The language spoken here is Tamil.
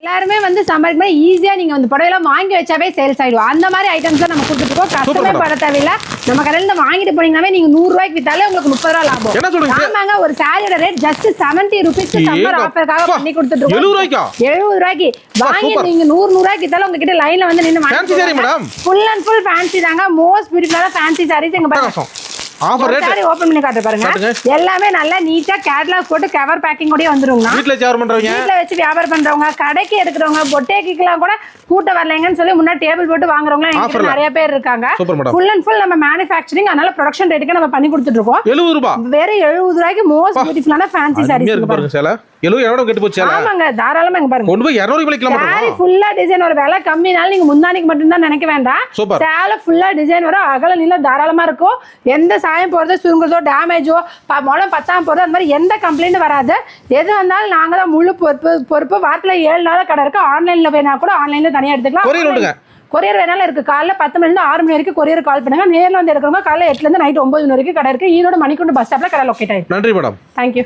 எல்லாருமே வந்து சம்பாதிக்க ஈஸியா நீங்க வந்து புடவைலாம் வாங்கி வச்சாவே சேல்ஸ் ஆயிடும். அந்த மாதிரி ஐட்டம்ஸ் தான் நம்ம கொடுத்துட்டு இருக்கோம். கஷ்டமே பட தேவையில்ல. நம்ம கடையில இருந்து வாங்கிட்டு போனீங்கன்னாவே நீங்க 100 ரூபாய்க்கு வித்தாலே உங்களுக்கு 30 ரூபாய் லாபம். என்ன சொல்றீங்க? ஆமாங்க, ஒரு சாரியோட ரேட் ஜஸ்ட் 70 rupees சம்மர் ஆஃபர்க்காக பண்ணி கொடுத்துட்டு இருக்கோம். 70 ரூபாய்க்கா? 70 ரூபாய்க்கு வாங்கி நீங்க 100 ரூபாய்க்கு வித்தாலும் உங்ககிட்ட லைன்ல வந்து நின்னு fancy sorry madam. Full and full fancy தாங்க. மோஸ்ட் பியூட்டிஃபுல்லான ஃபேன்சி சாரீஸ் எங்க பாருங்க. ஆஃபர் ரேட் சாரி ஓபன் பண்ணி காட்டு பாருங்க. எல்லாமே நல்லா நீட்டா கேட்டலாக் போட்டு கவர் பேக்கிங் கூடயே வந்துருங்க. வீட்ல வியாபாரம் பண்றவங்க, வீட்ல வச்சு வியாபாரம் பண்றவங்க, கடைக்கு எடுக்கறவங்க, பொட்டேக்கிக்குலாம் கூட கூட்ட வரலங்கன்னு சொல்லி முன்னாடி டேபிள் போட்டு வாங்குறவங்க எங்க நிறைய பேர் இருக்காங்க. ஃபுல் அண்ட் ஃபுல் நம்ம மேனுஃபேக்சரிங், அதனால ப்ரொடக்ஷன் ரேட்டுக்கு நம்ம பண்ணி கொடுத்துட்டு இருக்கோம். 70 ரூபாய். வேற 70 ரூபாய்க்கு மோஸ்ட் பியூட்டிஃபுல்லான ஃபேன்சி சாரீஸ் பாருங்க. சேல 70 எவ்வளவு கெட்டு போச்சு சேல. ஆமாங்க, தாராளமா இங்க பாருங்க. கொண்டு போய் 200 ரூபாய்க்கு கிலோ சாரி ஃபுல்லா டிசைன் ஒரு விலை கம்மினால நீங்க முந்தானிக்கு மட்டும் தான் நினைக்க வேண்டாம். சேல ஃபுல்லா டிசைன் வர அகல நீளம் தாராளமா இருக்கும். எந்த சாயம் போறது, சுருங்குறதோ, டேமேஜோ, முளம் பத்தாம போறது அந்த மாதிரி எந்த கம்ப்ளைண்ட் வராது. எது வந்தாலும் நாங்க தான் முழு பொறுப்பு. வாரத்துல 7 நாள் கடை இருக்கு. ஆன்லைன்ல வேணா கூட ஆன்லைன்ல தனியா எடுத்துக்கலாம். கொரியர் வேணாலும் இருக்கு. காலைல 10 மணில இருந்து 6 மணி வரைக்கும் கொரியர் கால் பண்ணுங்க. நேர்ல வந்து எடுக்கிறவங்க காலைல 8 ல இருந்து நைட் 9 மணி வரைக்கும் கடை இருக்கு. ஈரோடு மணிக்குண்டு பஸ் ஸ்டாப்ல கடை லொக்கேட் ஆயிருக்கு. நன்றி மேடம். தேங்க்யூ.